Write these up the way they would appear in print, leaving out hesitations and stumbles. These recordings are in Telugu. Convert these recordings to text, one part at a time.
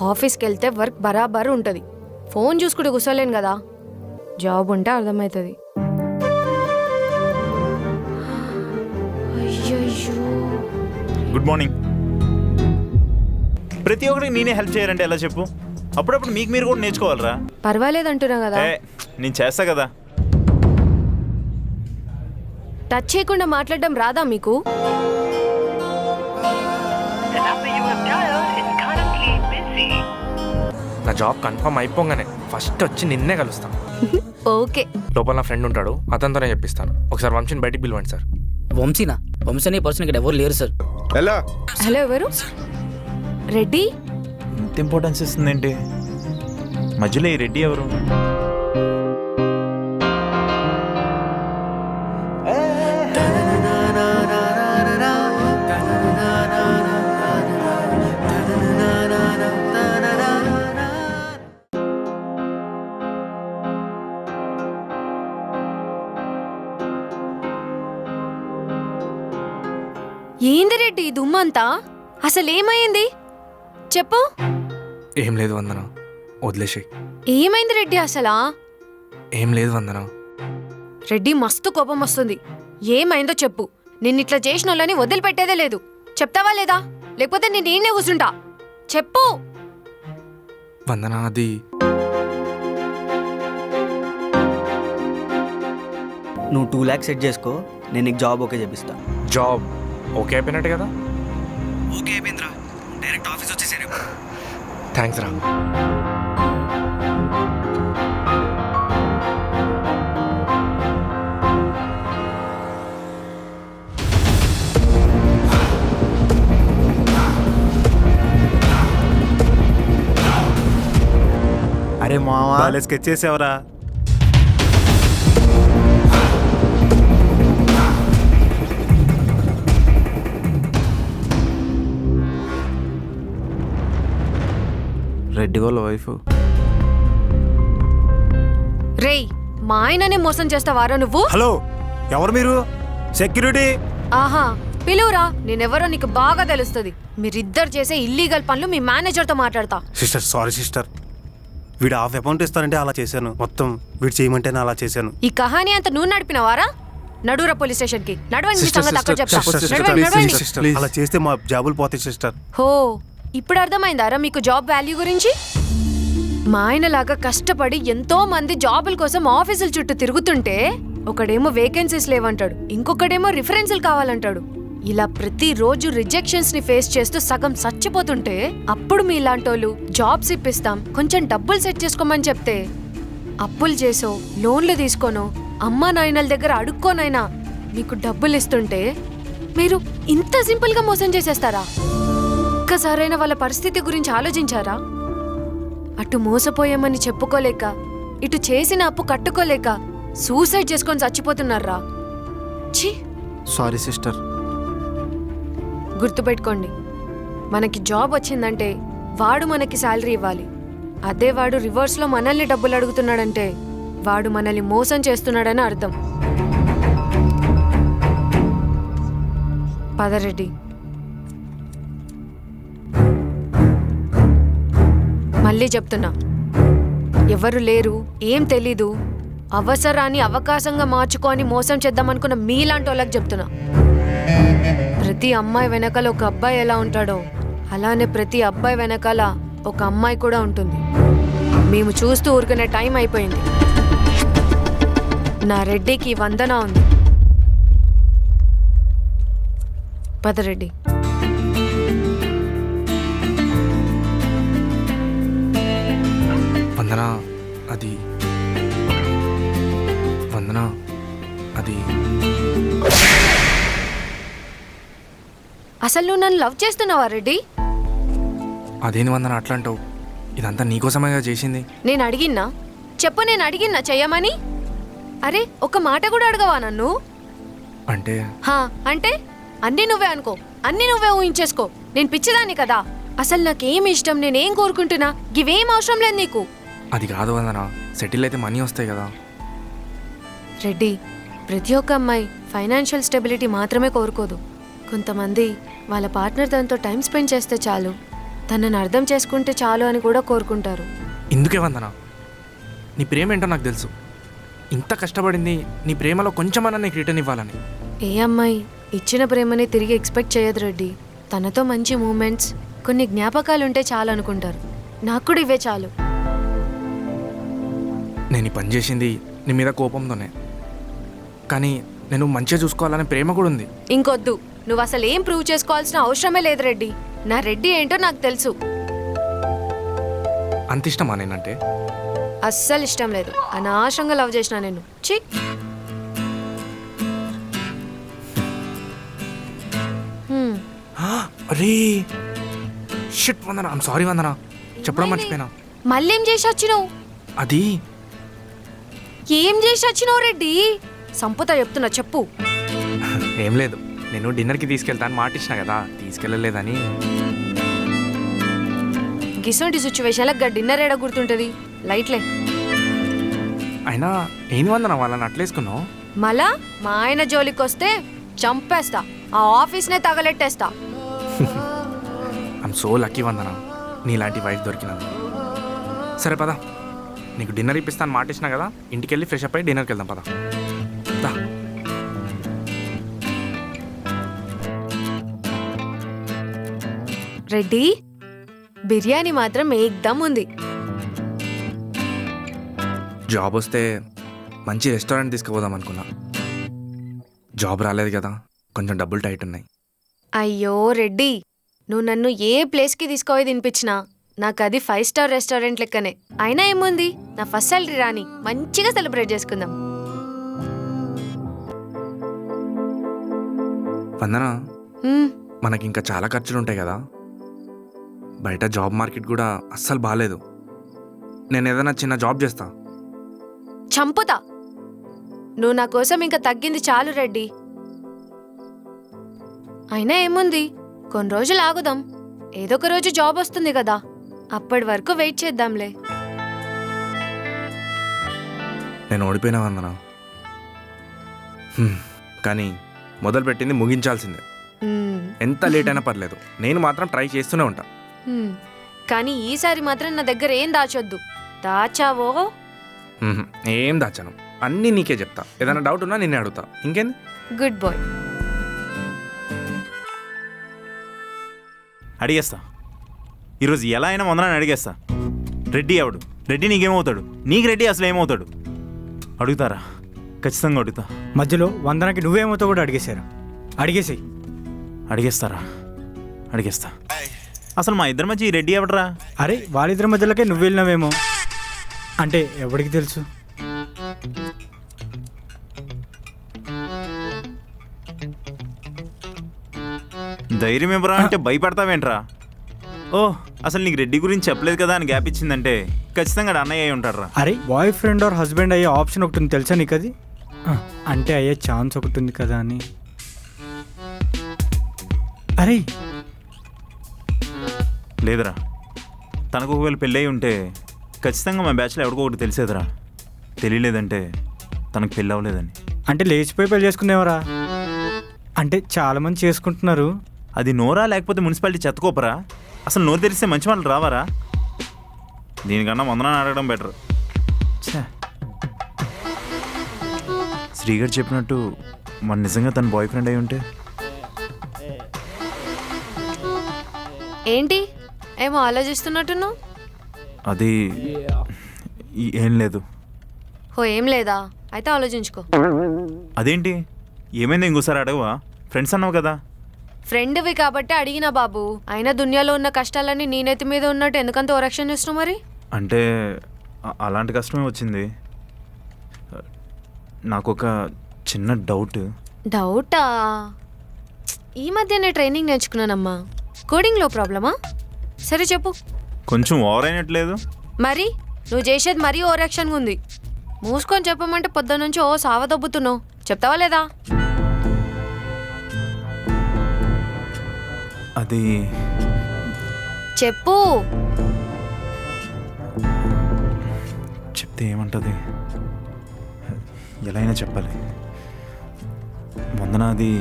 ఆఫీస్కి వెళ్తే వర్క్ బరాబర్ ఉంటుంది. ఫోన్ చూసుకుంటూ కూర్చోలేను కదా. జాబ్ ఉంటే అర్థమవుతుంది. అయ్యయ్యో. Good morning. ప్రతి ఒక్కరికి నేనే హెల్ప్ చేయాలంటే ఎలా చెప్పు? అప్పుడప్పుడు మీకు మీరు కూడా నేర్చుకోవాలరా. పర్వాలేదంటున్నా కదా. నేను చేస్తా కదా. టచ్ చేయకుండా మాట్లాడడం రాదా మీకు? నా జాబ్ కన్ఫర్మ్ అయిపోగానే ఫస్ట్ వచ్చి నిన్నే కలుస్తాను. ఓకే. లోపల నా ఫ్రెండ్ ఉంటాడు, అతనితోనే చెప్పిస్తాను. ఒకసారి వంశీని బయటికి పిలవండి సార్. వంశీనా? వంశీ అనే పర్సన్ ఇక్కడ ఎవరు లేరు సార్. హలో, ఎవరు? రెడ్డి? ఇంత ఇంపార్టెన్స్ ఇస్తుందేంటి? మధ్యలో ఈ రెడ్డి ఎవరు? ఏంది రెడ్డి దుమ్మంతా? అసలు ఏమైంది చెప్పు. ఏం లేదు వందన, వదిలేసి. ఏమైంది రెడ్డి అసలా? ఏం లేదు వందన. రెడ్డి మస్తు కోపం వస్తుంది. ఏమైందో చెప్పు. నిన్నిట్లా చేసిన వాళ్ళని వదిలిపెట్టేదే లేదు. చెప్తావా లేదా? లేకపోతే నేను ఈయనే కూర్చుంటా. చెప్పు. వందన, అది నువ్వు 2 lakhs సెట్ చేసుకో, నేను నీకు జాబ్ ఓకే చేపిస్తా. జాబ్ ఓకే అయిపోయినట్టు కదా? ఓకే అయిపోయిందిరా, డైరెక్ట్ ఆఫీస్ వచ్చేసారు. థ్యాంక్స్ రా. అరే మావా, స్కెచ్ చేసేవరా? రెడ్డి వాళ్ళ వైఫ్. రేయ్, మా ఆయననే మోసం చేస్తావారా నువ్వు? హలో, ఎవరు మీరు? సెక్యూరిటీ. ఆహా, పిలువురా. నేనెవరో నీకు బాగా తెలుస్తుంది. మీరిద్దరు చేసే ఇల్లీగల్ పనులు మీ మేనేజర్తో మాట్లాడతా. Sister, sorry sister. వీడు హాఫ్ అమౌంట్ ఇస్తానంటే అలా చేశాను. మొత్తం వీడు చేయమంటేనే అలా చేశాను. ఈ కహానీ అంతా నువ్వు నడిపినవారా? నడురా పోలీస్ స్టేషన్ కి. నడవండి, మీ సంగతి అక్కడ చెప్తా. సిస్టర్, నడవండి, నడవండి. సిస్టర్, అలా చేస్తే మా జాబులు పోతాయి సిస్టర్. హో, ఇప్పుడు అర్థమైందారా మీకు జాబ్ వాల్యూ గురించి? మా ఆయనలాగా కష్టపడి ఎంతో మంది జాబుల కోసం ఆఫీసుల చుట్టూ తిరుగుతుంటే ఒకడేమో వేకెన్సీస్ లేవంటాడు, ఇంకొకడేమో రిఫరెన్సులు కావాలంటాడు. ఇలా ప్రతిరోజు రిజెక్షన్స్ ని ఫేస్ చేస్తూ సగం చచ్చిపోతుంటే అప్పుడు మీ ఇలాంటోళ్ళు జాబ్స్ ఇప్పిస్తాం, కొంచెం డబ్బులు సెట్ చేసుకోమని చెప్తే అప్పులు చేసో లోన్లు తీసుకోనో అమ్మా నాయనల దగ్గర అడుక్కోనైనా మీకు డబ్బులు ఇస్తుంటే మీరు ఇంత సింపుల్ గా మోసం చేసేస్తారా? ఒక్కసారైనా వాళ్ళ పరిస్థితి గురించి ఆలోచించారా? అటు మోసపోయామని చెప్పుకోలేక, ఇటు చేసిన అప్పు కట్టుకోలేక సూసైడ్ చేసుకొని చచ్చిపోతున్నారా? ఛీ! Sorry sister. గుర్తుపెట్టుకోండి, మనకి జాబ్ వచ్చిందంటే వాడు మనకి శాలరీ ఇవ్వాలి. అదే వాడు రివర్స్లో మనల్ని డబ్బులు అడుగుతున్నాడంటే వాడు మనల్ని మోసం చేస్తున్నాడని అర్థం. పదరెడ్డి. మళ్ళీ చెప్తున్నా, ఎవరు లేరు, ఏం తెలీదు, అవసరాన్ని అవకాశంగా మార్చుకొని మోసం చేద్దామనుకున్న మీలాంటి వాళ్ళకి చెప్తున్నా. ప్రతి అమ్మాయి వెనకాల ఒక అబ్బాయి ఎలా ఉంటాడో అలానే ప్రతి అబ్బాయి వెనకాల ఒక అమ్మాయి కూడా ఉంటుంది. మేము చూస్తూ ఊరుకునే టైం అయిపోయింది. నా రెడ్డికి వందన ఉంది. పదరెడ్డి. వందన, అది వందన, అది అసలు నువ్వు నన్ను లవ్ చేస్తున్నావా రెడ్డి? అదేని వందన అట్లా అంటావు? ఇదంతా నీకోసమేగా చేసింది. నేను అడిగిన్నా చెప్పు, నేను అడిగిన్నా చెయ్యమని. అరే, ఒక మాట కూడా అడగవా నన్ను? అంటే అంటే అన్నీ నువ్వే అనుకో, అన్నీ నువ్వే ఊహించేసుకో. నేను పిచ్చిదాన్ని కదా. అసలు నాకేం ఇష్టం, నేనేం కోరుకుంటున్నా, ఇవేం అవసరం లేదు నీకు. అది కాదు వందన, సెటిల్ అయితే మనీ వస్తాయి కదా. రెడ్డి, ప్రతి ఒక్క అమ్మాయి ఫైనాన్షియల్ స్టెబిలిటీ మాత్రమే కోరుకోదు. కొంతమంది వాళ్ళ పార్ట్నర్ దాంతో టైం స్పెండ్ చేస్తే చాలు, తనని అర్థం చేసుకుంటే చాలు అని కూడా కోరుకుంటారు. ఎందుకే వందన, నీ ప్రేమ ఏంటో నాకు తెలుసు. ఇంత కష్టపడింది నీ ప్రేమలో కొంచెమన్నా నీకు రిటర్న్ ఇవ్వాలని. ఏ అమ్మాయి ఇచ్చిన ప్రేమని తిరిగి ఎక్స్పెక్ట్ చేయదు రెడ్డి. తనతో మంచి మూమెంట్స్, కొన్ని జ్ఞాపకాలు ఉంటే చాలు అనుకుంటారు. నాకు కూడా ఇవే చాలు. నేను ఈ పని చేసింది నీ మీద కోపంతోనే, కానీ నేను మంచిగా చూసుకోవాలనే ప్రేమ కూడా ఉంది. ఇంకొద్దు, నువ్వు అసలు ఏం ప్రూవ్ చేసుకోవాల్సిన అవసరమే లేదు రెడ్డి. నా రెడ్డి ఏంటో నాకు తెలుసు. అంత ఇష్టమా నేనంటే? అస్సలు ఇష్టం లేదు. అనవసరంగా లవ్ చేసిన నేను. ఛీ. అరే షిట్ వందన, ఐమ్ సారీ వందన, చెప్పడం మర్చిపోయినా. మళ్ళీ ఏం చేసి వచ్చినావు? అది ఏం చేసి వచ్చినావు రెడ్డి? సంపుతా చెప్తున్నా, చెప్పు. ఏం లేదు, నేను డిన్నర్కి తీసుకెళ్తాను మాట ఇచ్చిన కదా, తీసుకెళ్ళలేదని. గిసొంటి సిచ్యువేషన్లకు డిన్నర్ ఏడ గుర్తుంటుంది? లైట్లే. అయినా ఏంది వందన వాళ్ళని అట్లేసుకున్నావు? మళ్ళా మా ఆయన జోలికి వస్తే చంపేస్తా, ఆ ఆఫీస్నే తగలెట్టేస్తా. ఐమ్ సో లక్కీ వందన, నీలాంటి వైఫ్ దొరికినందుకు. సరే పద, నీకు డిన్నర్ ఇప్పిస్తాను మాట ఇచ్చిన కదా, ఇంటికి వెళ్ళి ఫ్రెష్ అప్ అయ్యి డిన్నర్కి వెళ్దాం పద. దా. రెడ్డి, బిర్యానీ మాత్రం ఏకదమ్ ఉంది. జాబ్ వస్తే మంచి రెస్టారెంట్ తీసుకుపోదాం అనుకున్నా. జాబ్ రాలేదు కదా, కొంచెం డబ్బులు టైట్ ఉన్నాయి. అయ్యో రెడ్డి, నువ్వు నన్ను ఏ ప్లేస్కి తీసుకుపోయి తినిపించినా నాకు అది 5 స్టార్ రెస్టారెంట్ లెక్కనే. అయినా ఏముంది, నా ఫస్ట్ సాలరీ రాని మంచిగా సెలబ్రేట్ చేసుకుందాం. వందన, హ్మ్, మనకి ఇంకా చాలా ఖర్చులు ఉంటాయి కదా. బయట జాబ్ మార్కెట్ కూడా అస్సలు బాగాలేదు. నేను ఏదైనా చిన్న జాబ్ చేస్తా. చంపుతా. నువ్వు నా కోసం ఇంకా తగ్గింది చాలు రెడ్డి. అయినా ఏముంది, కొన్ని రోజులు ఆగుదాం. ఏదో ఒక రోజు జాబ్ వస్తుంది కదా, అప్పటి వరకు వెయిట్ చేద్దాంలే. నేను ఓడిపోయినా వందన, కానీ మొదలుపెట్టింది ముగించాల్సిందే. హ్మ్, ఎంత లేట్ అయినా పర్లేదు, నేను మాత్రం ట్రై చేస్తూనే ఉంటా. హ్మ్. కానీ ఈసారి మాత్రం నా దగ్గర ఏం దాచొద్దు. దాచావో ఏం దాచాను, అన్నీ నీకే చెప్తా. ఏదైనా డౌట్ ఉన్నా నిన్నే అడుగుతా. ఇంకేంది? Good bye. అడిగేస్తా. ఈరోజు ఎలా అయినా వందనని అడిగేస్తా. రెడ్డి ఎవడు? రెడ్డి నీకేమవుతాడు? నీకు రెడ్డి అసలు ఏమవుతాడు? అడుగుతారా? ఖచ్చితంగా అడుగుతా. మధ్యలో వందనకి నువ్వేమవుతావు కూడా అడిగేశారు. అడిగేసి అడిగేస్తారా? అడిగేస్తా. అసలు మా ఇద్దరి మధ్య ఈ రెడ్డి ఎవడరా? అరే వాళ్ళిద్దరి మధ్యలోకే నువ్వు వెళ్ళినావేమో. అంటే ఎవరికి తెలుసు? ధైర్యం ఇవ్వరా అంటే భయపడతావేంట్రా? ఓ, అసలు నీకు రెడ్డి గురించి చెప్పలేదు కదా అని గ్యాప్ ఇచ్చిందంటే ఖచ్చితంగా అన్నయ్య అయి ఉంటారా? అరే బాయ్ ఫ్రెండ్ ఆర్ హస్బెండ్ అయ్యే ఆప్షన్ ఒకటి ఉంది తెలుసా నీకు? అది అంటే అయ్యే ఛాన్స్ ఒకటి ఉంది కదా అని. అరే లేదురా, తనకు ఒకవేళ పెళ్ళి అయి ఉంటే ఖచ్చితంగా మా బ్యాచ్లో ఎవరికో ఒకటి తెలిసేదిరా. తెలియలేదంటే తనకు పెళ్ళి అవ్వలేదని. అంటే లేచిపోయి పెళ్లి చేసుకునేవరా? అంటే చాలా మంది చేసుకుంటున్నారు. అది నోరా లేకపోతే మున్సిపాలిటీ చెత్తకోపరా? అసలు నోరు తెరిస్తే మంచి వాళ్ళు రావారా? దీనికన్నా వందనాన్ని అడగడం బెటర్. శ్రీగారు చెప్పినట్టు మన నిజంగా తన బాయ్ ఫ్రెండ్ అయి ఉంటే? ఏంటి ఏమో ఆలోచిస్తున్నట్టున్నావు? అది ఏం లేదు. హో, ఏం లేదా? అయితే ఆలోచించుకో. అదేంటి, ఏమైంది? ఇంకోసారి అడగవా? ఫ్రెండ్స్ అన్నావు కదా. ఫ్రెండ్వి కాబట్టి అడిగినా బాబు. అయినా దునియాలో ఉన్న కష్టాలన్నీ నీ నెత్తి మీద ఉన్నట్టు ఎందుకంత ఓరక్షణ చేస్తున్నావు మరి? అంటే అలాంటి కష్టమే వచ్చింది. నాకు ఒక చిన్న డౌట్. డౌటా? ఈ మధ్యనే ట్రైనింగ్ నేర్చుకున్నానమ్మా. కోడింగ్లో ప్రాబ్లమా? సరే చెప్పు. కొంచెం ఓవర్ అయినట్లేదు? మరి నువ్వు చేసేది మరీ ఓరక్షన్గా ఉంది. మూసుకొని చెప్పమంటే పొద్దున్న నుంచి ఓ సావదొబ్బుతున్నావు. చెప్తావా లేదా? అది చెప్పు. చెప్తే ఏమంటుంది? ఎలా అయినా చెప్పాలి. వందన, అది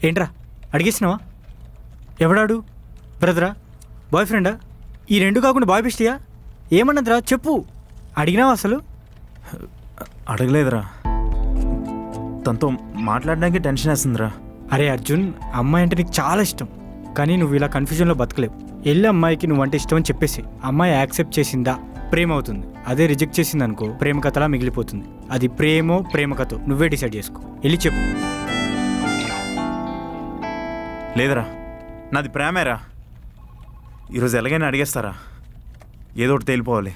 ఏంట్రా అడిగేసినావా? ఎవడాడు? బ్రదరా? బాయ్ ఫ్రెండా? ఈ రెండు కాకుండా బాయ్ బెస్టియా? ఏమన్నదిరా చెప్పు. అడిగినావా అసలు? అడగలేదురా, తనతో మాట్లాడడానికి టెన్షన్ వేస్తుందిరా. అరే అర్జున్, అమ్మాయి అంటే నీకు చాలా ఇష్టం, కానీ నువ్వు ఇలా కన్ఫ్యూజన్లో బతకలేవు. వెళ్ళి అమ్మాయికి నువ్వంటే ఇష్టం అని చెప్పేసి, అమ్మాయి యాక్సెప్ట్ చేసిందా ప్రేమ అవుతుంది. అదే రిజెక్ట్ చేసింది అనుకో ప్రేమ కథలా మిగిలిపోతుంది. అది ప్రేమో ప్రేమ కథో నువ్వే డిసైడ్ చేసుకో. వెళ్ళి చెప్పు. లేదురా, నాది ప్రేమేరా. ఈరోజు ఎలాగైనా అడిగేస్తారా? ఏదో ఒకటి తేలిపోవాలి.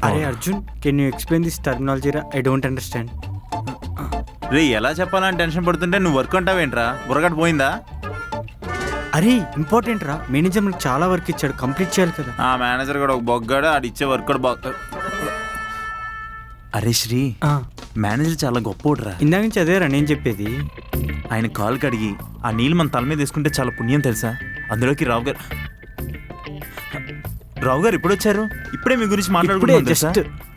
అరే Arjun, can you explain this terminology రా? I don't understand. రే, ఎలా చెప్పాలని టెన్షన్ పడుతుంటే నువ్వు వర్క్ అంటావేంట్రా? బుర్రగట్ట పోయిందా? అరే ఇంపార్టెంట్ రా, మేనేజర్ మనకు చాలా వర్క్ ఇచ్చాడు, కంప్లీట్ చేయాలి కదా. ఆ మేనేజర్ కూడా ఒక బొగ్గాడు, ఆడు ఇచ్చే వర్క్ కూడా బొగ్గ. అరే శ్రీ, మేనేజర్ చాలా గొప్పోడురా. ఇందాక నుంచి అదేరా నేను చెప్పేది. ఆయన కాలు కడిగి ఆ నీళ్ళు మన తల మీద వేసుకుంటే చాలా పుణ్యం తెలుసా? అందులోకి రావు గారు ఇప్పుడు వచ్చారు. ఇప్పుడే మీ గురించి మాట్లాడుకుంటున్నాం తెలుసా?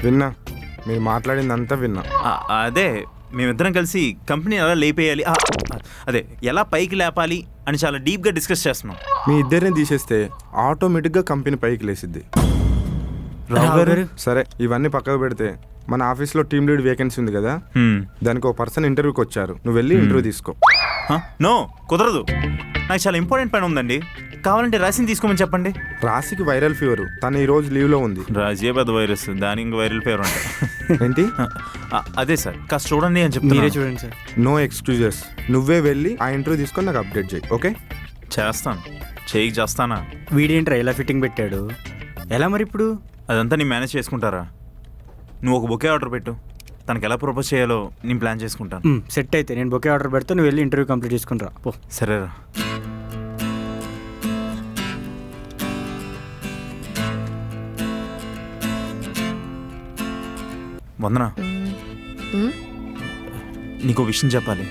విన్నా, మీరు మాట్లాడిందంతా విన్నా. అదే మేమిద్దరం కలిసి కంపెనీ ఎలా లేపేయాలి, అదే ఎలా పైకి లేపాలి అని చాలా డీప్గా డిస్కస్ చేస్తున్నాం. మీ ఇద్దరిని తీసేస్తే ఆటోమేటిక్గా కంపెనీ పైకి లేసిద్ది. రావు గారు, సరే ఇవన్నీ పక్కకు పెడితే మన ఆఫీస్లో టీమ్ లీడ్ వేకెన్సీ ఉంది కదా, దానికి ఒక పర్సన్ ఇంటర్వ్యూకి వచ్చారు. నువ్వు వెళ్ళి ఇంటర్వ్యూ తీసుకో. నో, కుదరదు. నాకు చాలా ఇంపార్టెంట్ పని ఉందండి. కావాలంటే రాసిని తీసుకోమని చెప్పండి. రాశికి వైరల్ ఫీవర్, తను ఈ రోజు లీవ్లో ఉంది. రాజే పెద్ద వైరస్, దానికి ఇంక వైరల్ ఫీవర్ అంట. ఏంటి? అదే సార్, కాస్త చూడండి అని చెప్పి. మీరే చూడండి సార్. No excuses. నువ్వే వెళ్ళి ఆ ఇంటర్వ్యూ తీసుకొని నాకు అప్డేట్ చేయి. ఓకే? చేస్తాను. చేయికి చేస్తానా? వీడేంట్రా ఎలా ఫిట్టింగ్ పెట్టాడు? ఎలా మరి ఇప్పుడు? అదంతా నేను మేనేజ్ చేసుకుంటారా? నువ్వు ఒక బొకే ఆర్డర్ పెట్టు, తనకి ఎలా ప్రపోజ్ చేయాలో నేను ప్లాన్ చేసుకుంటాను. సెట్ అయితే నేను బొకే ఆర్డర్ పెడతా, నువ్వు వెళ్ళి ఇంటర్వ్యూ కంప్లీట్ చేసుకుని రా పో. సరేరా. వందనా, నీకు విషయం చెప్పాలి.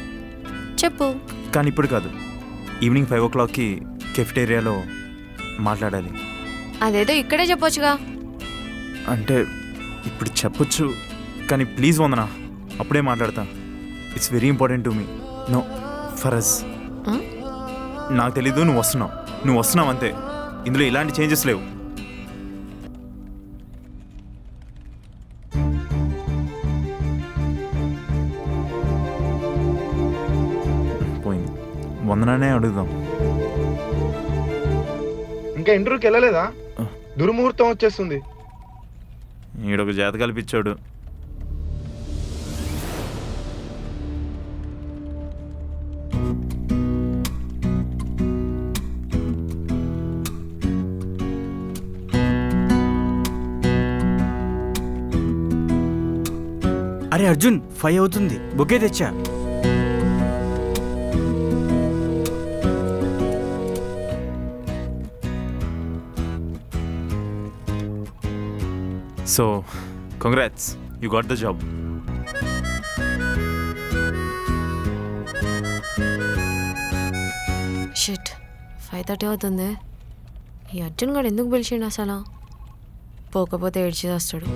చెప్పు. కానీ ఇప్పుడు కాదు, ఈవినింగ్ 5 o'clockకి కెఫ్టేరియాలో మాట్లాడాలి. అదేదో ఇక్కడే చెప్పొచ్చుగా. అంటే ఇప్పుడు చెప్పొచ్చు, కానీ ప్లీజ్ వందనా, అప్పుడే మాట్లాడతా. It's very important to me. No, for us. నాకు తెలీదు, నువ్వు వస్తున్నావు అంతే. ఇందులో ఇలాంటి చేంజెస్ లేవు. పోయింది. వందనానే అడుగుదాం. ఇంకా ఇంటర్వ్యూకి వెళ్ళలేదా? దుర్ముహూర్తం వచ్చేస్తుంది. ఈడొక జాత కల్పించాడు. అరే అర్జున్, 5 అవుతుంది, బొకే తెచ్చా. So, congrats, you got the job. Shit, 5:30 అవుతుంది. ఈ అర్జున్ గారు ఎందుకు పిలిచిండు అసలు? పోకపోతే ఏడ్చి చేస్తాడు.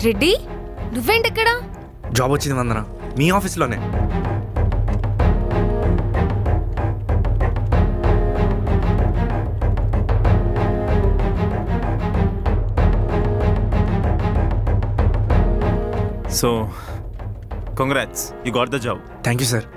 రెడ్డి, నువ్వేంటి ఇక్కడ? జాబ్ వచ్చింది వందన, మీ ఆఫీస్లోనే. So, congrats, you got the job. Thank you sir.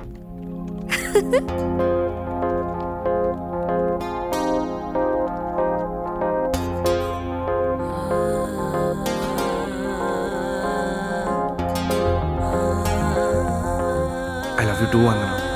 I love you too, Vandana.